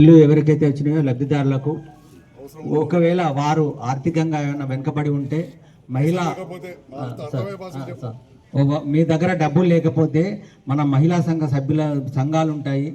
ఇల్లు ఎవరికైతే వచ్చినాయో లబ్ధిదారులకు ఒకవేళ వారు ఆర్థికంగా ఏమైనా వెనుకబడి ఉంటే మహిళా మీ దగ్గర డబ్బులు లేకపోతే మన మహిళా సంఘాలు ఉంటాయి,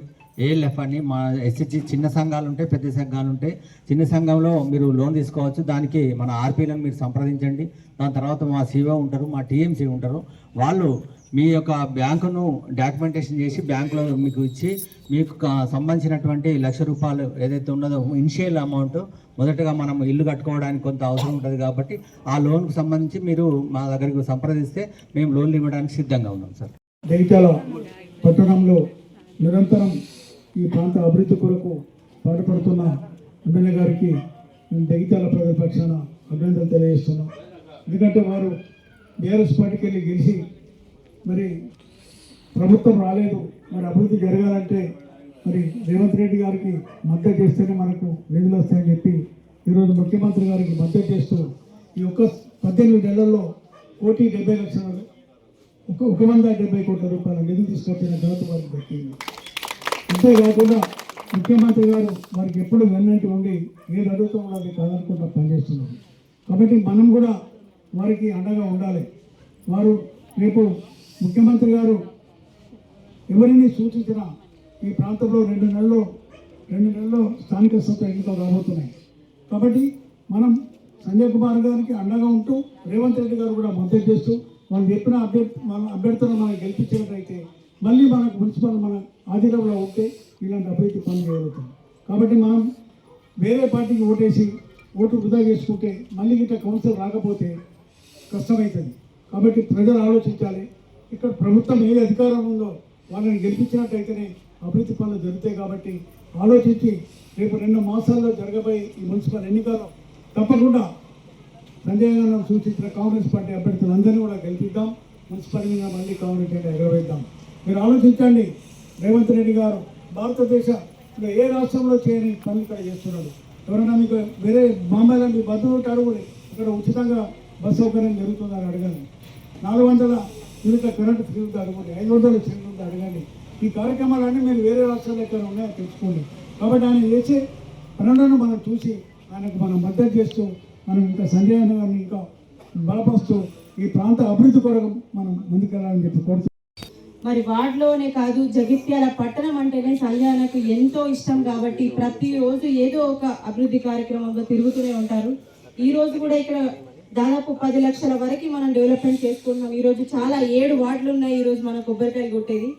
ఏఎల్ఎఫ్ అని, మా ఎస్హెచ్జి చిన్న సంఘాలు ఉంటాయి, పెద్ద సంఘాలు ఉంటాయి. చిన్న సంఘంలో మీరు లోన్ తీసుకోవచ్చు. దానికి మన ఆర్పీలను మీరు సంప్రదించండి. దాని తర్వాత మా సిఓ ఉంటారు, మా టీఎంసీ ఉంటారు. వాళ్ళు మీ యొక్క బ్యాంకును డాక్యుమెంటేషన్ చేసి బ్యాంకులో మీకు ఇచ్చి మీకు సంబంధించినటువంటి ₹1,00,000 ఏదైతే ఉన్నదో ఇనిషియల్ అమౌంట్, మొదటగా మనం ఇల్లు కట్టుకోవడానికి కొంత అవసరం ఉంటుంది కాబట్టి ఆ లోన్కు సంబంధించి మీరు మా దగ్గరికి సంప్రదిస్తే మేము లోన్లు ఇవ్వడానికి సిద్ధంగా ఉన్నాం సార్. జగిత్యాల పట్టణంలో నిరంతరం ఈ ప్రాంత అభివృద్ధి కొరకు పాటుపడుతున్న ఎమ్మెల్యే గారికి మేము జగిత్యాల ప్రజల పక్షాన అభినందనలు తెలియజేస్తున్నాం. ఎందుకంటే వారు బీఆర్ఎస్ పార్టీకి వెళ్ళి గెలిచి మరి ప్రభుత్వం రాలేదు, మరి అభివృద్ధి జరగాలంటే మరి రేవంత్ రెడ్డి గారికి మద్దతు చేస్తేనే మనకు నిధులు వస్తాయని చెప్పి ఈరోజు ముఖ్యమంత్రి గారికి మద్దతు చేస్తూ ఈ 18 నెలల్లో ₹1,70,00,000 170 కోట్ల రూపాయల నిధులు తీసుకొచ్చిన ఘనత వారికి దక్కింది. అంతేకాకుండా ముఖ్యమంత్రి గారు వారికి ఎప్పుడు వెన్నంటి ఉండి ఏది అడుగుతూ ఉండాలి కాదనుకుంటా పనిచేస్తున్నారు. కాబట్టి మనం కూడా వారికి అండగా ఉండాలి. వారు రేపు ముఖ్యమంత్రి గారు ఎవరిని సూచించినా ఈ ప్రాంతంలో 2 నెలల్లో స్థానిక సంస్థల ఎన్నికలు రాబోతున్నాయి. కాబట్టి మనం సంజయ్ కుమార్ గారికి అండగా ఉంటూ రేవంత్ రెడ్డి గారు కూడా మద్దతు చేస్తూ వాళ్ళు చెప్పిన అభ్యర్థులను మనం గెలిపించినట్లయితే మళ్ళీ మనకు మున్సిపల్ మన ఆధీనంలో ఉంటే ఇలాంటి అభివృద్ధి పనులు జరుగుతుంది. కాబట్టి మనం వేరే పార్టీకి ఓటేసి ఓటు వృధా చేసుకుంటే మళ్ళీ ఇట్లా కౌన్సిల్ రాకపోతే కష్టమవుతుంది. కాబట్టి ప్రజలు ఆలోచించాలి. ఇక్కడ ప్రభుత్వం ఏ అధికారం ఉందో వాళ్ళని గెలిపించినట్టయితేనే అభివృద్ధి పనులు జరుగుతాయి. కాబట్టి ఆలోచించి రేపు 2 మాసాల్లో జరగబోయే ఈ మున్సిపల్ ఎన్నికల్లో తప్పకుండా సంజయ్ గారు సూచించిన కాంగ్రెస్ పార్టీ అభ్యర్థులందరినీ కూడా గెలిపిద్దాం. మున్సిపల్ మీద మళ్ళీ కాంగ్రెస్ అంటే ఎగరవేద్దాం. మీరు ఆలోచించండి, రేవంత్ రెడ్డి గారు భారతదేశంలో ఏ రాష్ట్రంలో చేయని పనులు ఇక్కడ చేస్తున్నాడు. ఎవరైనా మీకు వేరే బాంబేలో మీ బంధువులు అడుగుని ఇక్కడ ఉచితంగా బస్ సౌకర్యం జరుగుతుందని అడగండి. 400 యూనిట్ల కరెంటు ఫ్రీ ఉంది అడగండి. 500 ఫ్రీ ఉంది అడగండి. ఈ కార్యక్రమాలన్నీ మీరు వేరే రాష్ట్రాల్లో ఎక్కడ ఉన్నాయో తెలుసుకోండి. కాబట్టి ఆయన చేసే పనులను మనం చూసి ఆయనకు మనం మద్దతు చేస్తూ మనం ఇంకా సంజయ్ గారిని ఇంకా బలపరుస్తూ ఈ ప్రాంత అభివృద్ధి కొరకు మనం ముందుకెళ్ళాలని చెప్పి కోరుతున్నాం. మరి వార్డులోనే కాదు, జగిత్యాల పట్టణం అంటేనే సంజయనకు ఎంతో ఇష్టం కాబట్టి ప్రతిరోజు ఏదో ఒక అభివృద్ధి కార్యక్రమంలో తిరుగుతూనే ఉంటారు. ఈ రోజు కూడా ఇక్కడ దాదాపు 10 లక్షల వరకు మనం డెవలప్మెంట్ చేసుకుంటున్నాం. ఈరోజు చాలా 7 వార్డులు ఉన్నాయి. ఈరోజు మనం కొబ్బరికాయలు కొట్టేది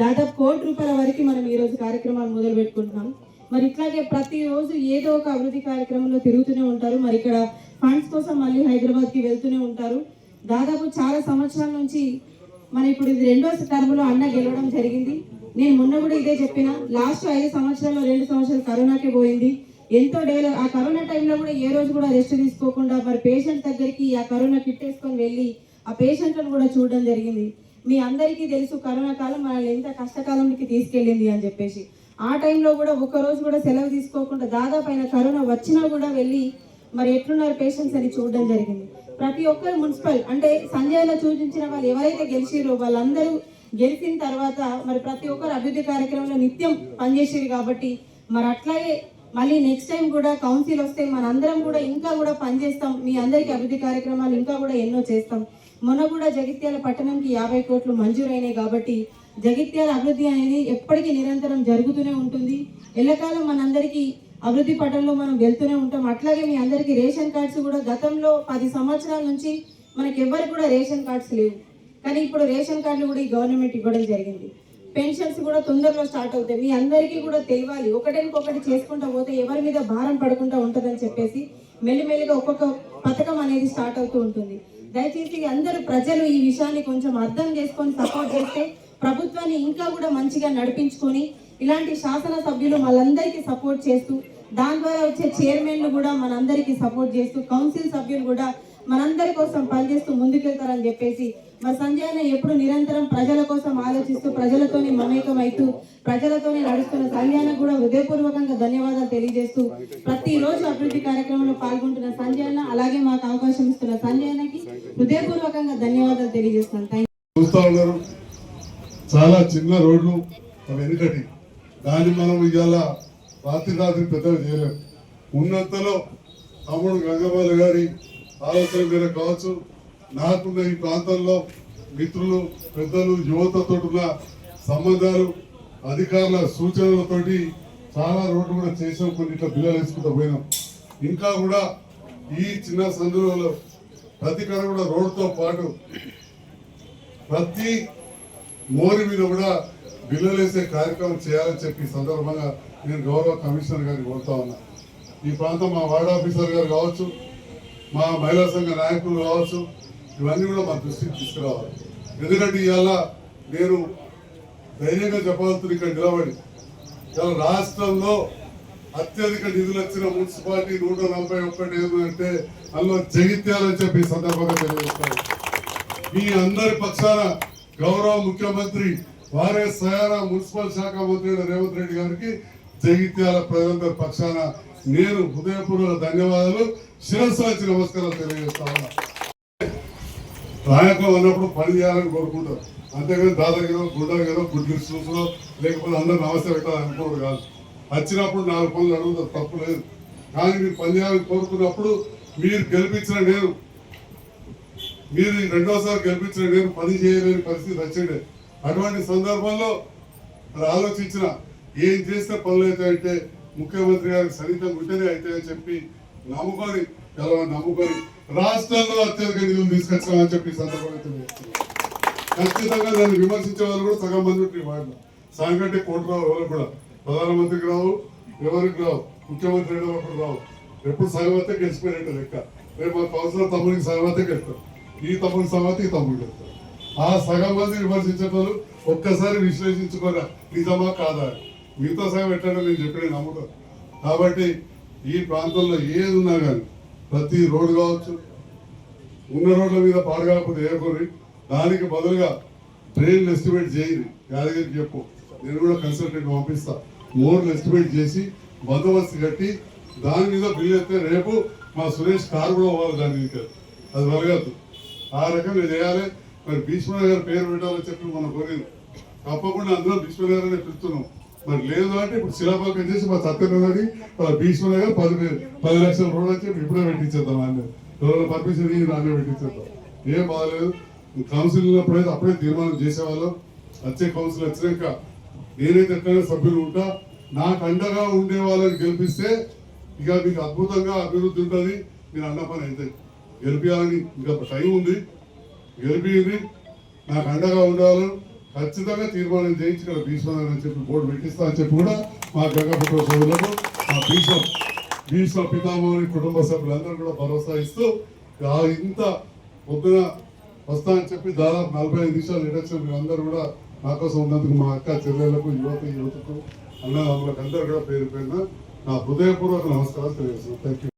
దాదాపు ₹1,00,00,000 వరకు మనం ఈరోజు కార్యక్రమాలు మొదలు పెట్టుకుంటున్నాం. మరి ఇట్లాగే ప్రతిరోజు ఏదో ఒక అభివృద్ధి కార్యక్రమంలో తిరుగుతూనే ఉంటారు. మరి ఇక్కడ ఫండ్స్ కోసం మళ్ళీ హైదరాబాద్కి వెళ్తూనే ఉంటారు. దాదాపు చాలా సంవత్సరాల నుంచి మన ఇప్పుడు ఇది 2వ టర్మ్లో అన్న గెలవడం జరిగింది. నేను మొన్న కూడా ఇదే చెప్పిన, లాస్ట్ 5 సంవత్సరాల్లో 2 సంవత్సరాలు కరోనాకే పోయింది. ఎంతో డెవలప్. ఆ కరోనా టైంలో కూడా ఏ రోజు కూడా రెస్ట్ తీసుకోకుండా మరి పేషెంట్ దగ్గరికి ఆ కరోనా కిట్ వేసుకొని వెళ్ళి ఆ పేషెంట్లను కూడా చూడడం జరిగింది. మీ అందరికీ తెలుసు కరోనా కాలం మనల్ని ఎంత కష్టకాలంకి తీసుకెళ్ళింది అని చెప్పేసి. ఆ టైంలో కూడా ఒక్కరోజు కూడా సెలవు తీసుకోకుండా దాదాపు అయిన కరోనా వచ్చినా కూడా వెళ్ళి మరి ఎట్లున్నారు పేషెంట్స్ అని చూడడం జరిగింది. ప్రతి ఒక్కరు మున్సిపల్ అంటే సంజయ్లో సూచించిన వాళ్ళు ఎవరైతే గెలిచిరో వాళ్ళందరూ గెలిచిన తర్వాత మరి ప్రతి ఒక్కరు అభివృద్ధి కార్యక్రమంలో నిత్యం పనిచేసారు. కాబట్టి మరి అట్లాగే మళ్ళీ నెక్స్ట్ టైం కూడా కౌన్సిల్ వస్తే మనందరం కూడా ఇంకా కూడా పనిచేస్తాం. మీ అందరికీ అభివృద్ధి కార్యక్రమాలు ఇంకా కూడా ఎన్నో చేస్తాం. మొన్న కూడా జగిత్యాల పట్టణంకి 50 కోట్లు మంజూరైనాయి. కాబట్టి జగిత్యాల అభివృద్ధి అనేది ఎప్పటికీ నిరంతరం జరుగుతూనే ఉంటుంది. ఎల్లకాలం మనందరికీ అభివృద్ధి పటంలో మనం వెళ్తూనే ఉంటాం. అట్లాగే మీ అందరికీ రేషన్ కార్డ్స్ కూడా గతంలో 10 సంవత్సరాల నుంచి మనకి ఎవరికి కూడా రేషన్ కార్డ్స్ లేవు. కానీ ఇప్పుడు రేషన్ కార్డులు కూడా ఈ గవర్నమెంట్ ఇవ్వడం జరిగింది. పెన్షన్స్ కూడా తొందరలో స్టార్ట్ అవుతాయి. మీ అందరికీ కూడా తెలియాలి. ఒకటి చేసుకుంటూ పోతే ఎవరి మీద భారం పడకుండా ఉంటుందని చెప్పేసి మెల్లిమెల్లిగా ఒక్కొక్క పథకం అనేది స్టార్ట్ అవుతూ ఉంటుంది. దయచేసి అందరూ ప్రజలు ఈ విషయాన్ని కొంచెం అర్థం చేసుకొని సపోర్ట్ చేస్తే ప్రభుత్వాన్ని ఇంకా కూడా మంచిగా నడిపించుకొని ఇలాంటి శాసనసభ్యులు మనందరికీ సపోర్ట్ చేస్తూ దాని ద్వారా వచ్చే చైర్మన్లు కూడా మనందరికీ సపోర్ట్ చేస్తూ కౌన్సిల్ సభ్యులు కూడా మనందరి కోసం పనిచేస్తూ ముందుకెళ్తారని చెప్పేసి మరి సంజయ్ అన్న ఎప్పుడు నిరంతరం ప్రజల కోసం ఆలోచిస్తూ ప్రజలతోనే మమేకం అవుతూ ప్రజలతోనే నడుస్తున్న సంజయ్ అన్న కూడా హృదయపూర్వకంగా ధన్యవాదాలు తెలియజేస్తూ ప్రతిరోజు అభివృద్ధి కార్యక్రమంలో పాల్గొంటున్న సంజయ్ అన్న అలాగే మాకు అవకాశం ఇస్తున్న సంజయ్ అన్నకి హృదయపూర్వకంగా ధన్యవాదాలు తెలియజేస్తున్నాను. చాలా చిన్న రోడ్లు వెనుకటి దాన్ని మనం ఇవాళ రాత్రి పెద్దగా చేయలేము. ఉన్నంతలో తమ్ముడు గంగబాల గారి ఆలోచన మేర కావచ్చు, నాకున్న ఈ ప్రాంతంలో మిత్రులు, పెద్దలు, యువతతో ఉన్న సంబంధాలు, అధికారుల సూచనలతోటి చాలా రోడ్లు కూడా చేసాం, కొన్ని ఇట్లా బిల్లలు వేసుకుంటూ పోయినాం. ఇంకా కూడా ఈ చిన్న సందులో ప్రతి కాడ కూడా రోడ్డుతో పాటు ప్రతి మోరి మీద కూడా బిల్లులు వేసే కార్యక్రమం చేయాలని చెప్పి సందర్భంగా నేను గౌరవ కమిషనర్ గారిని కోరుతా ఉన్నా. ఈ ప్రాంతం మా వార్డ్ ఆఫీసర్ గారు కావచ్చు, మా మహిళా సంఘ నాయకులు కావచ్చు, ఇవన్నీ కూడా మా దృష్టికి తీసుకురావాలి. ఎందుకంటే ఇవాళ నేను ధైర్యంగా చెప్పాల్సింది ఇక్కడ నిలబడి, ఇవాళ రాష్ట్రంలో అత్యధిక నిధులు వచ్చిన మున్సిపాలిటీ 141 ఏదంటే అందులో జగిత్యాలని చెప్పి ఈ సందర్భంగా తెలియజేస్తారు. మీ అందరి పక్షాన గౌరవ ముఖ్యమంత్రి వారే స్వయాన మున్సిపల్ శాఖ మంత్రి రేవంత్ రెడ్డి గారికి జగిత్యాల ప్రజలందరి పక్షాన నేను హృదయపూర్వక ధన్యవాదాలు, శిరస్సు వచ్చి నమస్కారాలు తెలియజేస్తా ఉన్నా. నాయకులు ఉన్నప్పుడు పని చేయాలని కోరుకుంటారు, అంతేగాని దాదాగిరో గుడ్డగిరో గుడ్లు చూసులో లేకపోతే అందరూ నమస్తే పెట్టాలని అనుకోరు కాదు. వచ్చినప్పుడు 4 పనులు అడుగుతారు, తప్పు లేదు. కానీ మీరు పని చేయాలని కోరుకున్నప్పుడు మీరు గెలిపించిన నేను, మీరు రెండోసారి గెలిపించిన నేను పని చేయలేని పరిస్థితి వచ్చిండే. అటువంటి సందర్భంలో ఆలోచించిన ఏం చేస్తే పనులు అవుతాయంటే ముఖ్యమంత్రి గారికి సన్నిహితంగా ఉంటేనే అవుతాయని చెప్పి నమ్ముకొని రాష్ట్రంలో అత్యధిక నిధులు తీసుకొచ్చామని చెప్పి సందర్భంగా తెలియజేస్తున్నాం. ఖచ్చితంగా దాన్ని విమర్శించే వాళ్ళు కూడా సగం మంది ఉంటుంది. వాళ్ళు సాయంకంటే కోటి రావు, ఎవరికి కూడా ప్రధానమంత్రికి రావు, ఎవరికి రావు, ముఖ్యమంత్రి అయినప్పుడు రావు. ఎప్పుడు సగవతే గెలిచిపోయినట్టు లెక్క. రేపు మా కౌన్సిలర్ తమ్ముడికి సగవతే గెలుస్తారు, ఈ తమ్ముడికి సగవతే ఈ తమ్ముడికి గెలుస్తారు. ఆ సగం మంది విమర్శించే వాళ్ళు ఒక్కసారి విశ్లేషించుకోరా నిజమా కాదా, మిగతా సగం ఎట్లా నేను చెప్పిన నమ్ముతాను. కాబట్టి ఈ ప్రాంతంలో ఏది ఉన్నా కానీ ప్రతి రోడ్డు కావచ్చు, ఉన్న రోడ్ల మీద పాడగాకపోతే ఏకోరి దానికి బదులుగా ట్రైన్లు ఎస్టిమేట్ చేయండి, యాదగిరికి చెప్పు, నేను కూడా కన్సల్టెంట్ పంపిస్తా. మోర్లు ఎస్టిమేట్ చేసి బందోబస్తు కట్టి దాని మీద బిల్లు ఎత్తే రేపు మా సురేష్ కారు కూడా పోవాలి దాని మీద, అది వలగద్దు. ఆ రకంగా చేయాలి. మరి భీష్మరావు గారు పేరు పెట్టాలని చెప్పి మనం కోరింది, తప్పకుండా అందులో భీష్మరావు గారిని పిలుస్తున్నాం. మరి లేదు అంటే ఇప్పుడు శిలాపాకం చేసి మా సత్యనగరి భీష్మరావు గారు 10 లక్షల రూపాయలు అని చెప్పి ఇప్పుడే పెట్టించేద్దాం. అన్నీ ఎవరైనా పర్మిషన్ నాన్నే పెట్టించేద్దాం, ఏం బాగాలేదు. కౌన్సిల్ ఉన్నప్పుడైతే అప్పుడే తీర్మానం చేసేవాళ్ళం. వచ్చే కౌన్సిల్ వచ్చినాక నేనైతే ఎక్కడైనా సభ్యులు ఉంటా, నాకు అండగా ఉండే వాళ్ళని గెలిపిస్తే ఇక మీకు అద్భుతంగా అభివృద్ధి ఉంటుంది. మీరు అన్న పని అయితే గెలిపించాలని ఇంకా టైం ఉంది, గెలిపింది. నాకు అండగా ఉండాలని ఖచ్చితంగా తీర్మానం చేయించి ఇక్కడ భీష్మనగర్ అని చెప్పి బోర్డు పెట్టిస్తా అని చెప్పి కూడా మా గంగపుత్ర సోదరులకు, మా భీష్మ పితామహుని కుటుంబ సభ్యులందరూ కూడా భరోసా ఇస్తూ ఇంత పొద్దున వస్తా అని చెప్పి దాదాపు 45 నిమిషాలు నిరక్షణ మీరు అందరూ కూడా నా కోసం ఉన్నందుకు మా అక్క చెల్లెళ్లకు, యువతకు, అన్నదమ్ములకు అందరూ కూడా పేరు పేరున నా హృదయపూర్వక నమస్కారాలు తెలియజేస్తున్నాను. Thank you.